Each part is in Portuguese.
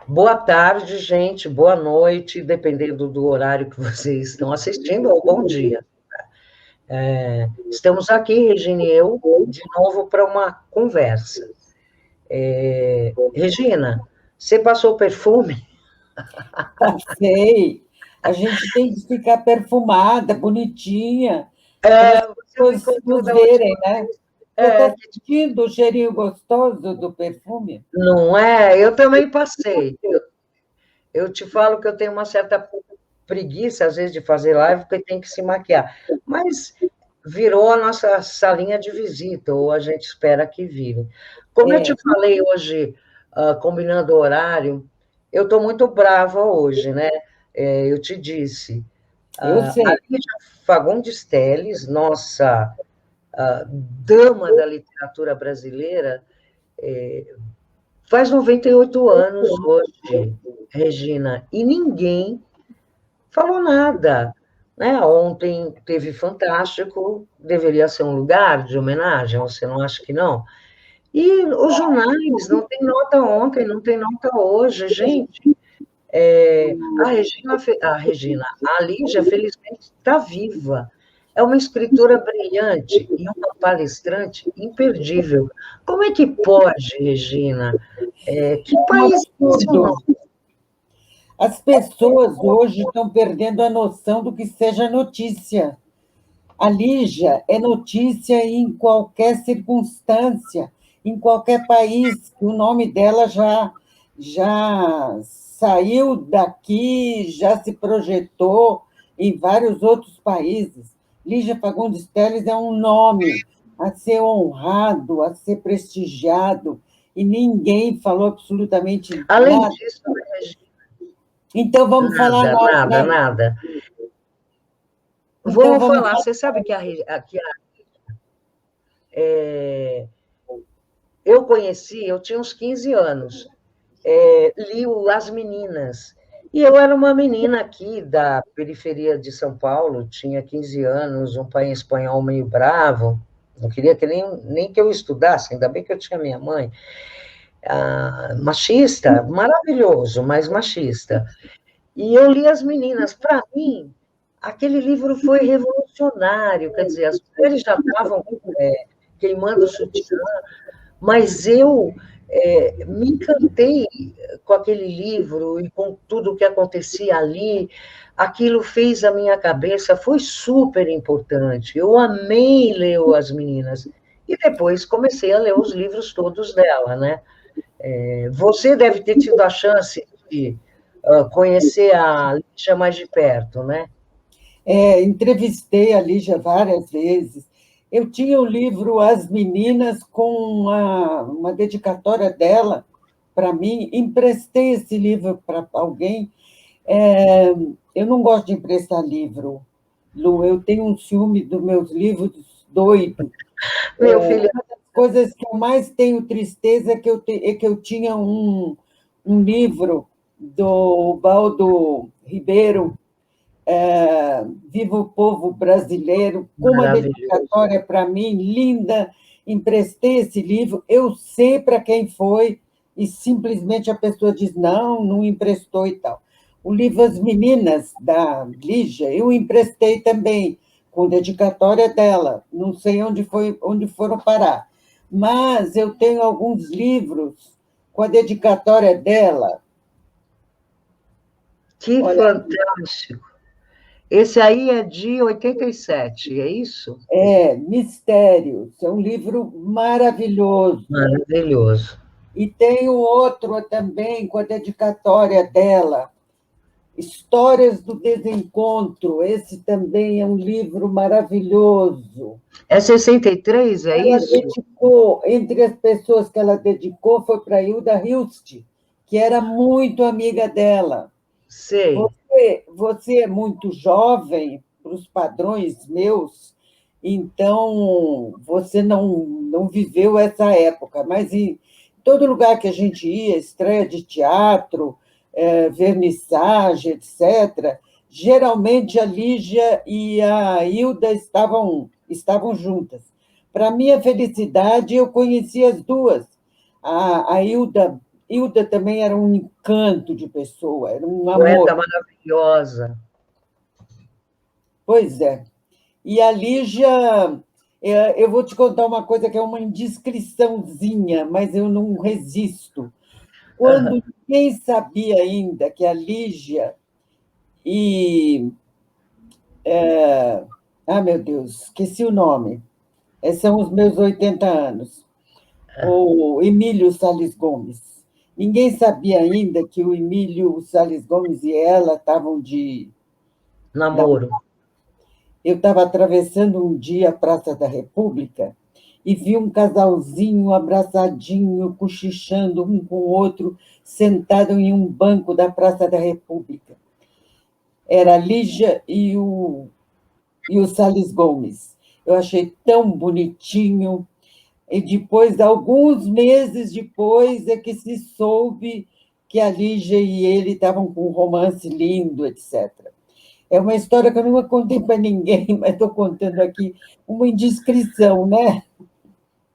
Boa tarde, gente, boa noite, dependendo do horário que vocês estão assistindo, ou bom dia. Estamos aqui, Regina e eu, de novo para uma conversa. Regina, você passou perfume? Passei. A gente tem que ficar perfumada, bonitinha, para as Você me pessoas contou nos da verem, última né? vez. Você está É, sentindo o cheirinho gostoso do perfume? não é? Eu também passei. Eu te falo que eu tenho uma certa preguiça, às vezes, de fazer live, porque tem que se maquiar. Mas virou a nossa salinha de visita, ou a gente espera que vire. Como eu te É, falei hoje, combinando o horário, eu estou muito brava hoje, né? Eu te disse. eu A sei. Lígia Fagundes Telles, nossa dama da literatura brasileira, faz 98 anos hoje, Regina, e ninguém falou nada. Né? Ontem teve Fantástico, deveria ser um lugar de homenagem, você não acha que não? E os jornais, não tem nota ontem, não tem nota hoje, gente. A Lígia, felizmente, está viva. É uma escritora brilhante e uma palestrante imperdível. Como é que pode, Regina? Que É um país é esse o absurdo. nosso? As pessoas hoje estão perdendo a noção do que seja notícia. A Lígia é notícia em qualquer circunstância, em qualquer país. O nome dela já saiu daqui, já se projetou em vários outros países. Lígia Fagundes Telles é um nome a ser honrado, a ser prestigiado, e ninguém falou absolutamente Além nada. disso, Regina, Então vamos falar nada, nós, nada, né? nada. Então Vamos vamos falar, falar. você sabe que eu conheci, eu tinha uns 15 anos, li As Meninas, e eu era uma menina aqui da periferia de São Paulo, tinha 15 anos, um pai espanhol meio bravo, não queria que nem que eu estudasse, ainda bem que eu tinha minha mãe, machista, maravilhoso, mas machista. E eu li As Meninas. Para mim, aquele livro foi revolucionário, quer dizer, as mulheres já estavam queimando o sutiã, mas eu me encantei com aquele livro e com tudo o que acontecia ali. Aquilo fez a minha cabeça, foi super importante. Eu amei ler As Meninas. E depois comecei a ler os livros todos dela, né? Você deve ter tido a chance de conhecer a Lígia mais de perto, né? Entrevistei a Lígia várias vezes. Eu tinha o livro As Meninas com uma dedicatória dela para mim. Emprestei esse livro para alguém. É, eu não gosto de emprestar livro, Lu. Eu tenho um ciúme dos meus livros doido. Meu filho, Uma das coisas que eu mais tenho tristeza é que eu tinha um livro do Baldo Ribeiro, Viva o Povo Brasileiro, com uma maravilhoso. dedicatória para mim, linda. Emprestei esse livro, eu sei para quem foi, e simplesmente a pessoa diz: não, não emprestou e tal. O livro As Meninas, da Lígia, eu emprestei também, com dedicatória dela. Não sei onde foram parar. Mas eu tenho alguns livros com a dedicatória dela. Que Olha, fantástico. Esse aí é de 87, é isso? Mistérios, é um livro maravilhoso. Maravilhoso. E tem o outro também, com a dedicatória dela, Histórias do Desencontro. Esse também é um livro maravilhoso. É 63, é Ela isso? dedicou, entre as pessoas que ela dedicou, foi para Hilda Hilst, que era muito amiga dela. Sei. Você é muito jovem para os padrões meus, então você não viveu essa época, mas em todo lugar que a gente ia, estreia de teatro, vernissage, etc., geralmente a Lígia e a Hilda estavam juntas. Para minha felicidade, eu conheci as duas. A Hilda Hilda também era um encanto de pessoa, era um amor. Poeta maravilhosa. Pois é. E a Lígia, eu vou te contar uma coisa que é uma indiscriçãozinha, mas eu não resisto. Quando ninguém sabia ainda que a Lígia e. Meu Deus, esqueci o nome. São os meus 80 anos. O Emílio Salles Gomes. Ninguém sabia ainda que o Emílio Salles Gomes e ela estavam de. Namoro. Eu estava atravessando um dia a Praça da República e vi um casalzinho abraçadinho, cochichando um com o outro, sentado em um banco da Praça da República. Era a Lígia e o Salles Gomes. Eu achei tão bonitinho. E depois, alguns meses depois, é que se soube que a Lígia e ele estavam com um romance lindo, etc. É uma história que eu nunca contei para ninguém, mas estou contando aqui uma indiscrição, né?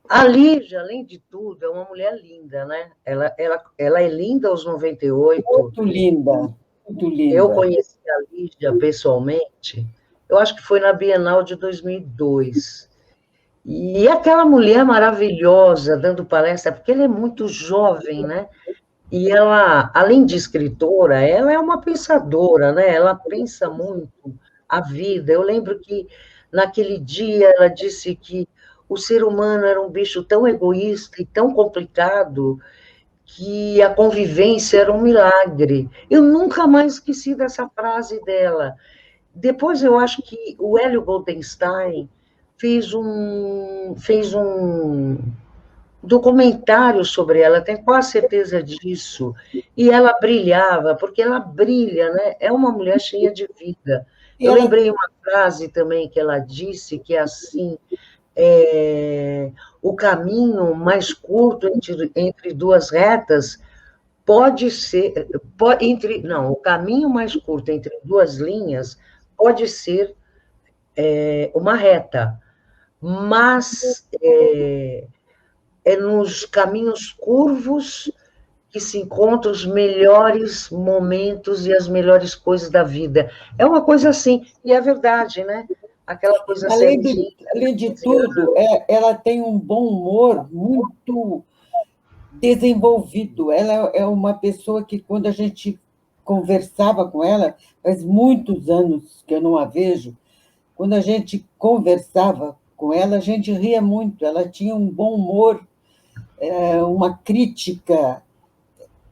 A Lígia, além de tudo, é uma mulher linda, né? Ela é linda aos 98. Muito linda, muito Eu linda. conheci a Lígia pessoalmente, eu acho que foi na Bienal de 2002. E aquela mulher maravilhosa dando palestra, porque ela é muito jovem, né? E ela, além de escritora, ela é uma pensadora, né? Ela pensa muito a vida. Eu lembro que naquele dia ela disse que o ser humano era um bicho tão egoísta e tão complicado que a convivência era um milagre. Eu nunca mais esqueci dessa frase dela. Depois eu acho que o Hélio Goldenstein fez um documentário sobre ela, tenho quase certeza disso. E ela brilhava, porque ela brilha, né? É uma mulher cheia de vida. E Eu ela, lembrei uma frase também que ela disse, que é assim, o caminho mais curto entre duas retas pode ser, não, o caminho mais curto entre duas linhas pode ser uma reta, mas é nos caminhos curvos que se encontram os melhores momentos e as melhores coisas da vida. É uma coisa assim, e é verdade, né? Aquela coisa certinha. além de tudo, ela tem um bom humor muito desenvolvido. Ela é uma pessoa que, quando a gente conversava com ela, faz muitos anos que eu não a vejo, quando a gente conversava com ela, a gente ria muito. Ela tinha um bom humor, uma crítica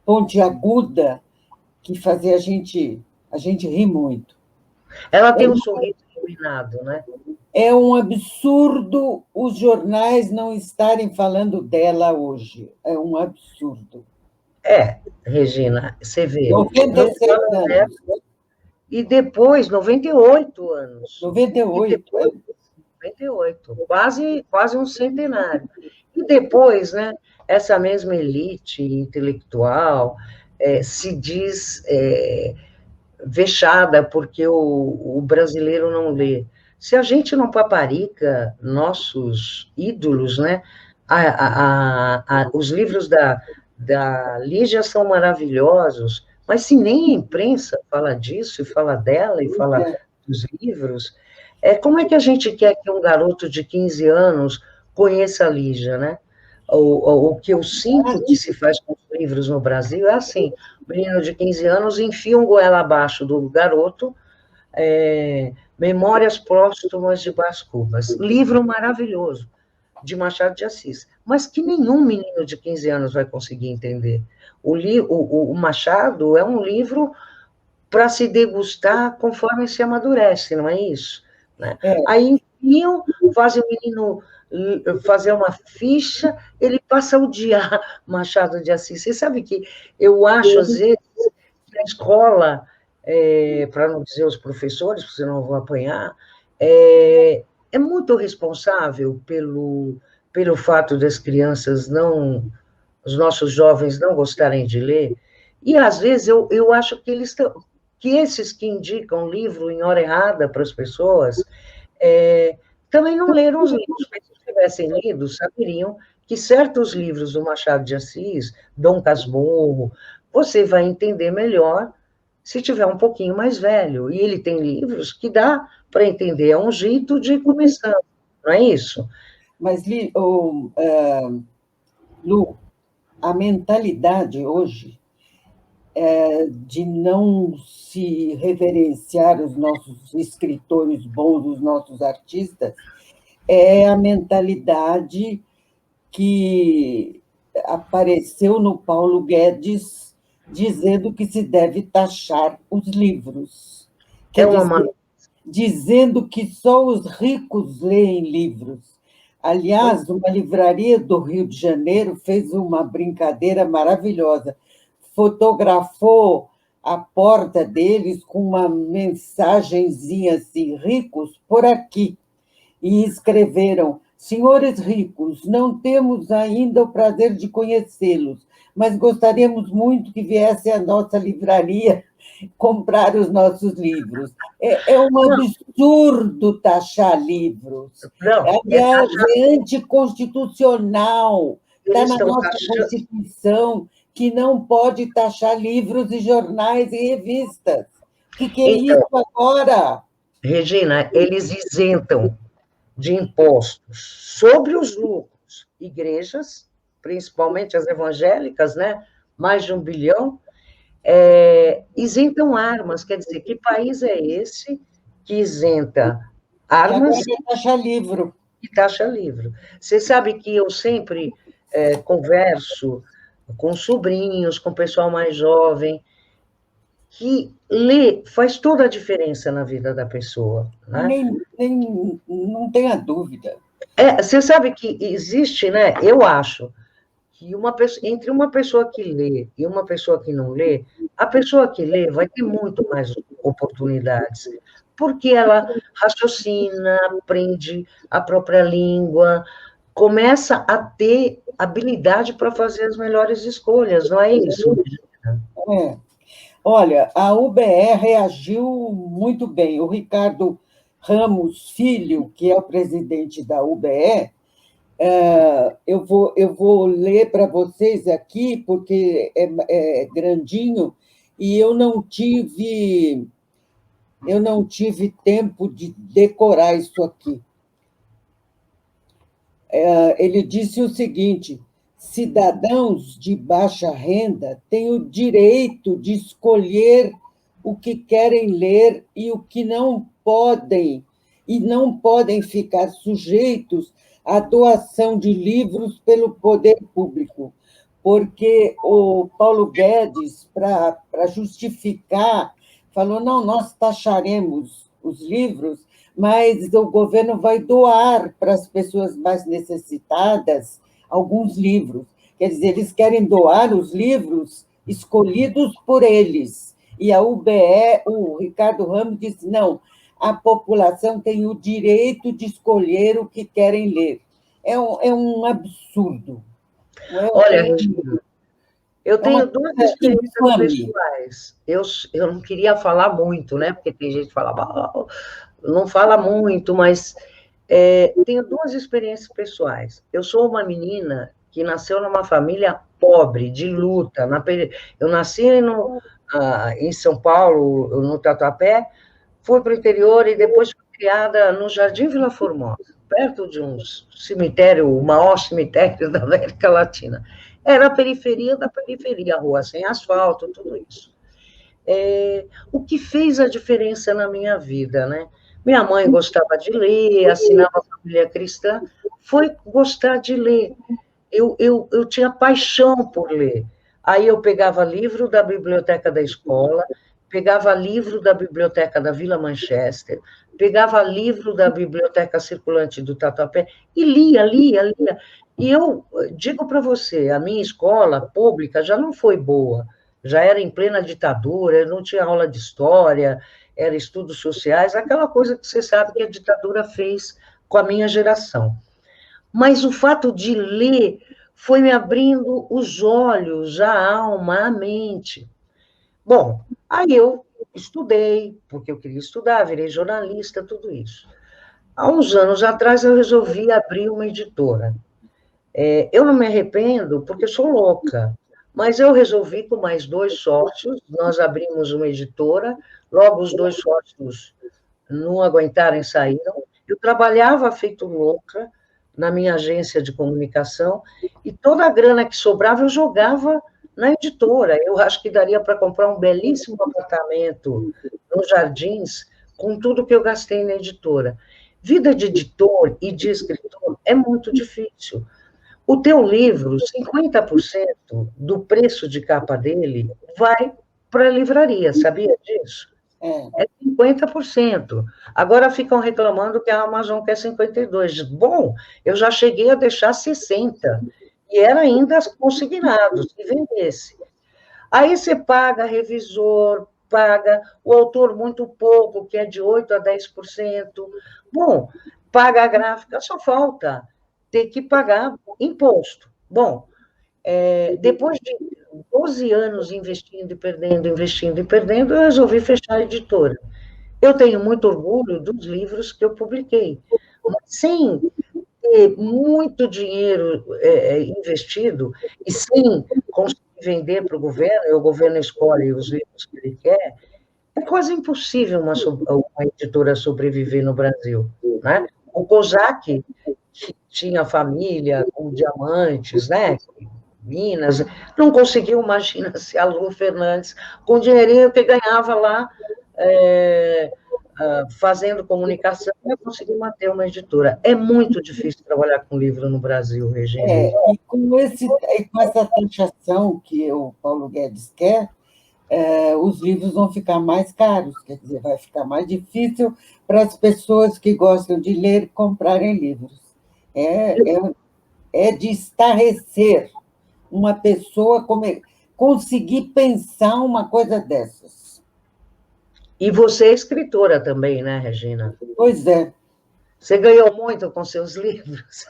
pontiaguda que fazia a gente rir muito. Ela tem um sorriso iluminado, né? É um absurdo os jornais não estarem falando dela hoje. É um absurdo. Regina, você vê, não 96 fala dela, anos. e depois, 98 anos. E 98. depois, 98, quase um centenário. E depois, né, essa mesma elite intelectual se diz vexada porque o brasileiro não lê. Se a gente não paparica nossos ídolos, né, os livros da Lígia são maravilhosos, mas se nem a imprensa fala disso, e fala dela, e fala dos livros, como é que a gente quer que um garoto de 15 anos conheça a Lígia, né? O que eu sinto que se faz com os livros no Brasil é assim, o menino de 15 anos enfia um goela abaixo do garoto, Memórias Póstumas de Brás Cubas, livro maravilhoso, de Machado de Assis, mas que nenhum menino de 15 anos vai conseguir entender. O Machado é um livro para se degustar conforme se amadurece, não é isso? Né? Aí enfiam, fazem o menino fazer uma ficha, ele passa a odiar Machado de Assis. Você sabe que eu acho, às vezes, que a escola, para não dizer os professores, porque senão eu vou apanhar, é muito responsável pelo fato das crianças não, os nossos jovens não gostarem de ler, e às vezes eu acho que que esses que indicam livro em hora errada para as pessoas, também não leram os livros, porque se tivessem lido, saberiam que certos livros do Machado de Assis, Dom Casmurro, você vai entender melhor se tiver um pouquinho mais velho. E ele tem livros que dá para entender, é um jeito de começar, não é isso? Mas, Lu, a mentalidade hoje de não se reverenciar os nossos escritores bons, os nossos artistas, é a mentalidade que apareceu no Paulo Guedes dizendo que se deve taxar os livros. Quer dizer, dizendo que só os ricos leem livros. Aliás, uma livraria do Rio de Janeiro fez uma brincadeira maravilhosa. Fotografou a porta deles com uma mensagenzinha assim, ricos por aqui. E escreveram: senhores ricos, não temos ainda o prazer de conhecê-los, mas gostaríamos muito que viesse à nossa livraria comprar os nossos livros. É um absurdo taxar livros. Aliás, é anticonstitucional. Está na nossa Constituição que não pode taxar livros e jornais e revistas. O que é isso agora? Regina, eles isentam de impostos sobre os lucros igrejas, principalmente as evangélicas, né? Mais de 1 bilhão, isentam armas. Quer dizer, que país é esse que isenta armas e taxa livro? E taxa livro. Você sabe que eu sempre converso com sobrinhos, com o pessoal mais jovem, que ler faz toda a diferença na vida da pessoa. Né? Não tenha dúvida. Você sabe que existe, né? Eu acho que entre uma pessoa que lê e uma pessoa que não lê, a pessoa que lê vai ter muito mais oportunidades, porque ela raciocina, aprende a própria língua, começa a ter habilidade para fazer as melhores escolhas, não é isso? Olha, a UBE reagiu muito bem. O Ricardo Ramos Filho, que é o presidente da UBE, eu vou ler para vocês aqui, porque é grandinho, e eu não tive tempo de decorar isso aqui. Ele disse o seguinte: cidadãos de baixa renda têm o direito de escolher o que querem ler e o que não podem, e não podem ficar sujeitos à doação de livros pelo poder público, porque o Paulo Guedes, para justificar, falou: não, nós taxaremos os livros, mas o governo vai doar para as pessoas mais necessitadas alguns livros. Quer dizer, eles querem doar os livros escolhidos por eles. E a UBE, o Ricardo Ramos, disse: não, a população tem o direito de escolher o que querem ler. É um absurdo. Olha, Regina, eu tenho duas experiências pessoais. Eu não queria falar muito, né? Porque tem gente que fala, não fala muito, mas tenho duas experiências pessoais. Eu sou uma menina que nasceu numa família pobre, de luta. Eu nasci em São Paulo, no Tatuapé, fui para o interior e depois fui criada no Jardim Vila Formosa, perto de um cemitério, o maior cemitério da América Latina. Era a periferia da periferia, a rua sem asfalto, tudo isso. O que fez a diferença na minha vida, né? Minha mãe gostava de ler, assinava a família cristã, foi gostar de ler. Eu tinha paixão por ler. Aí eu pegava livro da biblioteca da escola, pegava livro da biblioteca da Vila Manchester, pegava livro da biblioteca circulante do Tatuapé e lia. E eu digo para você, a minha escola pública já não foi boa, já era em plena ditadura, não tinha aula de história, era estudos sociais, aquela coisa que você sabe que a ditadura fez com a minha geração. Mas o fato de ler foi me abrindo os olhos, a alma, a mente. Bom, aí eu estudei, porque eu queria estudar, virei jornalista, tudo isso. Há uns anos atrás, eu resolvi abrir uma editora. Eu não me arrependo porque sou louca, mas eu resolvi com mais 2 sócios, nós abrimos uma editora, logo os 2 sócios não aguentaram e saíram. Eu trabalhava feito louca na minha agência de comunicação e toda a grana que sobrava eu jogava na editora. Eu acho que daria para comprar um belíssimo apartamento nos Jardins com tudo que eu gastei na editora. Vida de editor e de escritor é muito difícil. O teu livro, 50% do preço de capa dele vai para a livraria, sabia disso? É. É 50%. Agora ficam reclamando que a Amazon quer 52%. Bom, eu já cheguei a deixar 60%, e era ainda consignado, se vendesse. Aí você paga revisor, paga o autor muito pouco, que é de 8% a 10%. Bom, paga a gráfica, só falta ter que pagar imposto. Bom, depois de 12 anos investindo e perdendo, eu resolvi fechar a editora. Eu tenho muito orgulho dos livros que eu publiquei, mas sem ter muito dinheiro investido e sem conseguir vender para o governo escolhe os livros que ele quer, é quase impossível uma editora sobreviver no Brasil, né? O Kozak, que tinha família com diamantes, né? Minas, não conseguiu, imagina, se a Lu Fernandes, com o dinheirinho que ganhava lá, é, fazendo comunicação, ia conseguir manter uma editora. É muito difícil trabalhar com livro no Brasil, Regina. E com essa taxação que o Paulo Guedes quer, os livros vão ficar mais caros, quer dizer, vai ficar mais difícil para as pessoas que gostam de ler comprarem livros. É de estarrecer uma pessoa conseguir pensar uma coisa dessas. E você é escritora também, né, Regina? Pois é. Você ganhou muito com seus livros?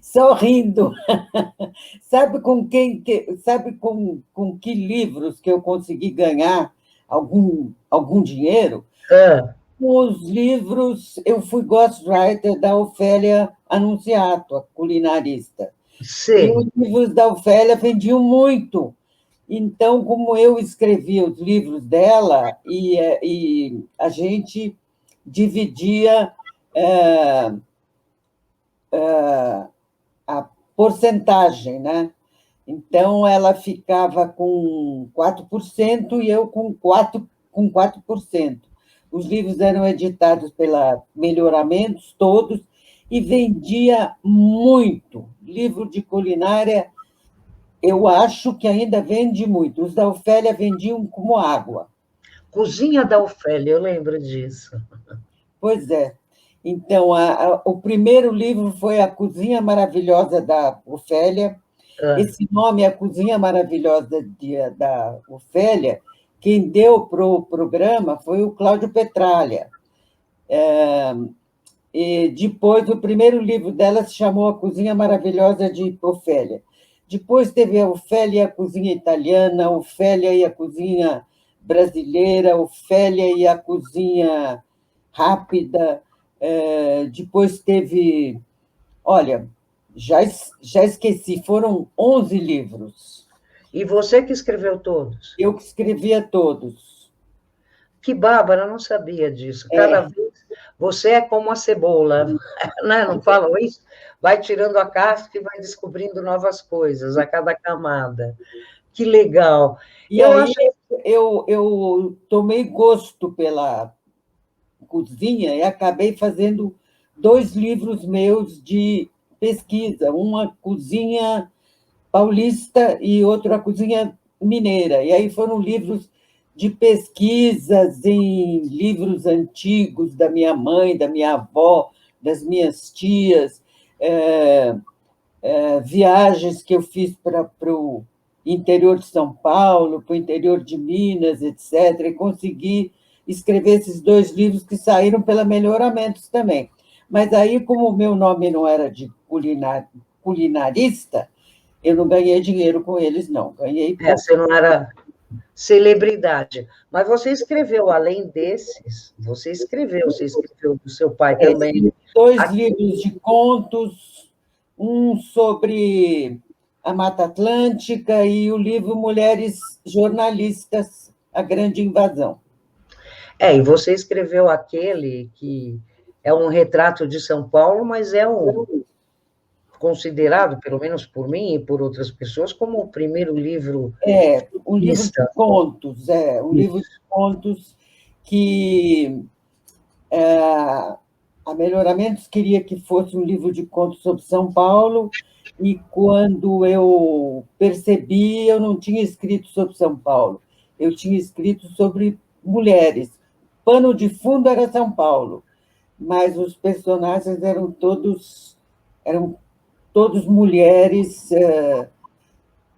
Sorrindo. Sabe com que livros que eu consegui ganhar algum dinheiro? Com os livros, eu fui ghostwriter da Ofélia Annunziato, a culinarista. Sim. E os livros da Ofélia vendiam muito. Então, como eu escrevia os livros dela, e a gente dividia a porcentagem, né? Então, ela ficava com 4% e eu com 4%. Os livros eram editados pela Melhoramentos, todos, e vendia muito. Livro de culinária, eu acho que ainda vende muito. Os da Ofélia vendiam como água. Cozinha da Ofélia, eu lembro disso. Pois é. Então, o primeiro livro foi A Cozinha Maravilhosa da Ofélia. Esse nome, A Cozinha Maravilhosa da Ofélia, quem deu para o programa foi o Cláudio Petralha. E depois, o primeiro livro dela se chamou A Cozinha Maravilhosa de Ofélia. Depois teve a Ofélia e a Cozinha Italiana, a Ofélia e a Cozinha Brasileira, a Ofélia e a Cozinha Rápida. Depois teve... Olha, já esqueci, foram 11 livros. E você que escreveu todos? Eu que escrevia todos. Que bárbara, não sabia disso. Cada vez você é como a cebola, né? Não falam isso? Vai tirando a casca e vai descobrindo novas coisas a cada camada. Que legal. E eu tomei gosto pela cozinha e acabei fazendo 2 livros meus de pesquisa, uma cozinha paulista e outra cozinha mineira. E aí foram livros de pesquisas em livros antigos da minha mãe, da minha avó, das minhas tias, viagens que eu fiz para o interior de São Paulo, para o interior de Minas, etc., e consegui escrever esses 2 livros que saíram pela Melhoramentos também. Mas aí, como o meu nome não era de culinarista, eu não ganhei dinheiro com eles, não. Ganhei pouco. Você não era celebridade. Mas você escreveu, além desses, você escreveu do seu pai também. 2 livros de contos, um sobre a Mata Atlântica e o livro Mulheres Jornalistas, A Grande Invasão. E você escreveu aquele que é um retrato de São Paulo, mas é considerado, pelo menos por mim e por outras pessoas, como o primeiro livro Um livro de contos, um livro de contos que a Melhoramentos queria que fosse um livro de contos sobre São Paulo, e quando eu percebi, eu não tinha escrito sobre São Paulo, eu tinha escrito sobre mulheres. Pano de fundo era São Paulo, mas os personagens eram todos mulheres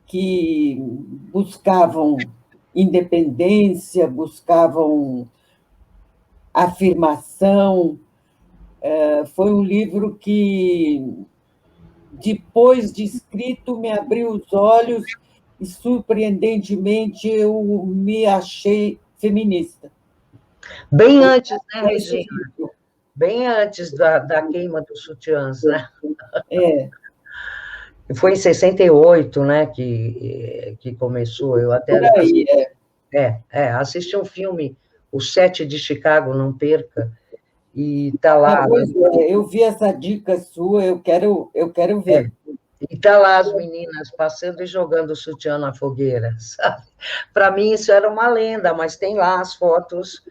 que buscavam independência, buscavam afirmação. Foi um livro que, depois de escrito, me abriu os olhos e, surpreendentemente, eu me achei feminista. Bem antes, né, Regina? Bem antes da queima dos sutiãs, né? Foi em 68, né, que começou. Eu até assisti um filme, O Sete de Chicago, não perca, e está lá. Eu vi essa dica sua, eu quero ver. E está lá as meninas passando e jogando o sutiã na fogueira, sabe? Para mim isso era uma lenda, mas tem lá as fotos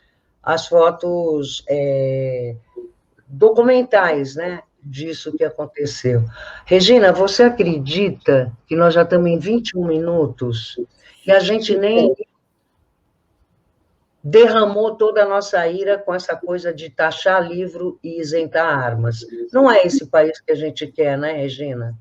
documentais, né, disso que aconteceu. Regina, você acredita que nós já estamos em 21 minutos e a gente nem derramou toda a nossa ira com essa coisa de taxar livro e isentar armas? Não é esse país que a gente quer, né, Regina?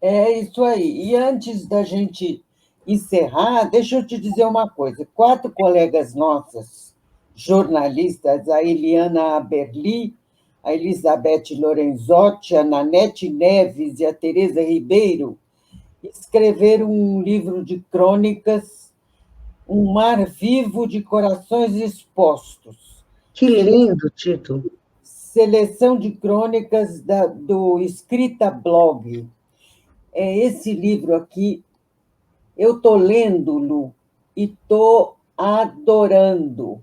É isso aí. E antes da gente encerrar, deixa eu te dizer uma coisa. 4 colegas nossas, jornalistas, a Eliana Aberli, a Elizabeth Lorenzotti, a Nanete Neves e a Tereza Ribeiro, escreveram um livro de crônicas, Um Mar Vivo de Corações Expostos. Que lindo título! Seleção de crônicas do Escrita Blog. Esse livro aqui, eu estou lendo, Lu, e estou adorando.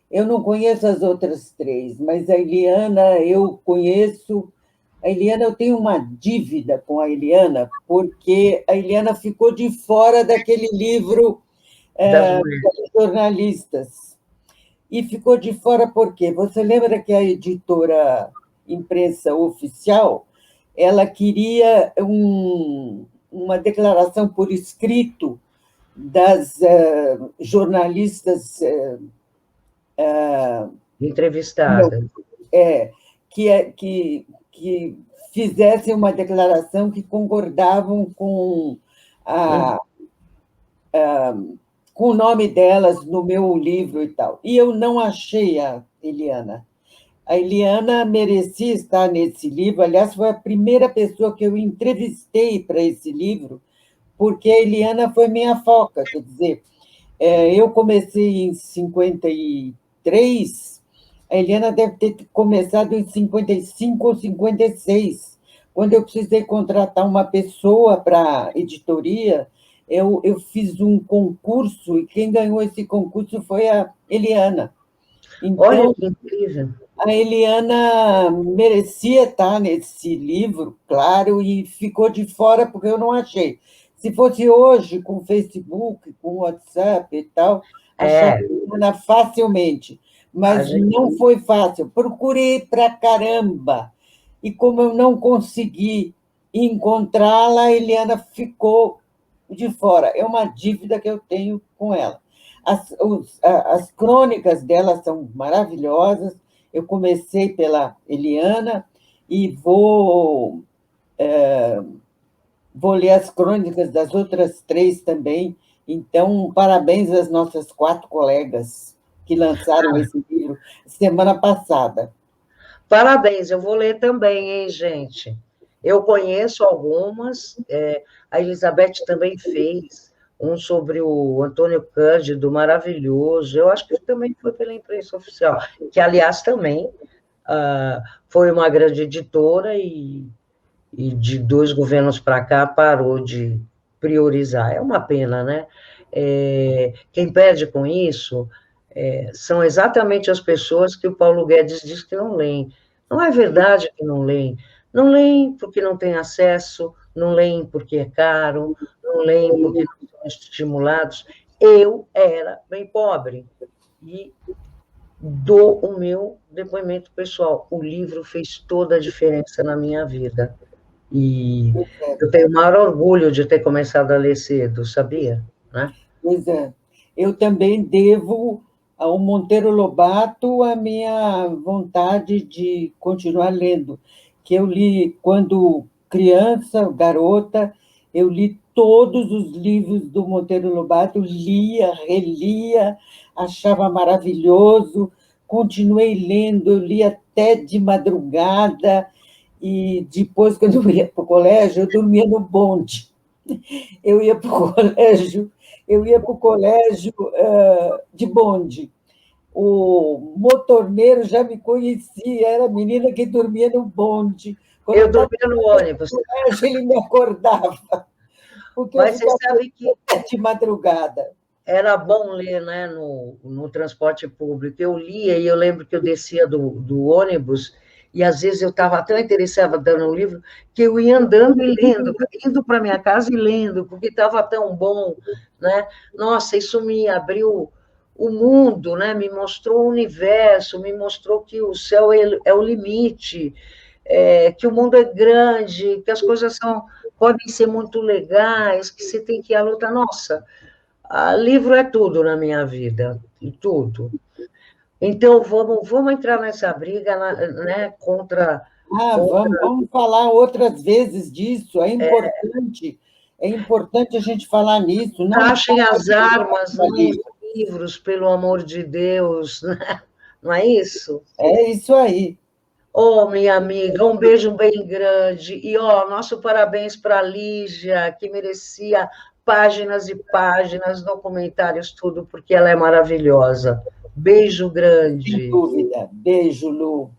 Eu não conheço as outras 3, mas a Eliana eu conheço. A Eliana, eu tenho uma dívida com a Eliana, porque a Eliana ficou de fora daquele livro dos jornalistas. E ficou de fora por quê? Você lembra que a editora Imprensa Oficial, ela queria uma declaração por escrito das jornalistas entrevistadas, que fizessem uma declaração que concordavam com com o nome delas no meu livro e tal. E eu não achei a Eliana. A Eliana merecia estar nesse livro. Aliás, foi a primeira pessoa que eu entrevistei para esse livro, porque a Eliana foi minha foca. Quer dizer, eu comecei em 53, a Eliana deve ter começado em 55 ou 56. Quando eu precisei contratar uma pessoa para a editoria, eu fiz um concurso e quem ganhou esse concurso foi a Eliana. Então, olha que incrível! A Eliana merecia estar nesse livro, claro, e ficou de fora porque eu não achei. Se fosse hoje, com Facebook, com WhatsApp e tal, acharia a Eliana facilmente. Mas não foi fácil. Procurei para caramba. E como eu não consegui encontrá-la, a Eliana ficou de fora. É uma dívida que eu tenho com ela. As crônicas dela são maravilhosas. Eu comecei pela Eliana e vou ler as crônicas das outras 3 também. Então, parabéns às nossas 4 colegas que lançaram esse livro semana passada. Parabéns, eu vou ler também, hein, gente? Eu conheço algumas, a Elizabeth também fez um sobre o Antônio Cândido, maravilhoso. Eu acho que também foi pela imprensa oficial, que, aliás, também foi uma grande editora e e de 2 governos para cá parou de priorizar. É uma pena, né? Quem perde com isso são exatamente as pessoas que o Paulo Guedes diz que não leem. Não é verdade que não leem. Não leem porque não têm acesso, não leem porque é caro, não leem porque não são estimulados. Eu era bem pobre e dou o meu depoimento pessoal. O livro fez toda a diferença na minha vida. E eu tenho o maior orgulho de ter começado a ler cedo, sabia? Né? Pois é. Eu também devo ao Monteiro Lobato a minha vontade de continuar lendo, que eu li quando criança, garota, eu li todos os livros do Monteiro Lobato, lia, relia, achava maravilhoso, continuei lendo, eu li até de madrugada, e depois, quando eu ia para o colégio, eu dormia no bonde. Eu ia para o colégio, de bonde. O motorneiro já me conhecia, era a menina que dormia no bonde. Quando eu Eu estava dormia no no ônibus, colégio, ele me acordava, porque eu mas você ficava sabe que de madrugada. era bom ler, né, no transporte público. Eu lia e eu lembro que eu descia do ônibus e às vezes eu estava tão interessada no livro que eu ia andando e lendo, indo para minha casa e lendo, porque estava tão bom, né? Nossa, isso me abriu o mundo, né? Me mostrou o universo, me mostrou que o céu é o limite, que o mundo é grande, que as coisas podem ser muito legais, que você tem que ir à luta. Nossa, livro é tudo na minha vida, tudo. Então, vamos entrar nessa briga, né, Vamos falar outras vezes disso, é importante a gente falar nisso, não só taxem as armas, não os ali. livros, pelo amor de Deus, né? Não é isso? É isso aí. Oh, minha amiga, um beijo bem grande. E, nosso parabéns para a Lígia, que merecia páginas e páginas, documentários, tudo, porque ela é maravilhosa. Beijo Sem grande. dúvida. Beijo, Lu.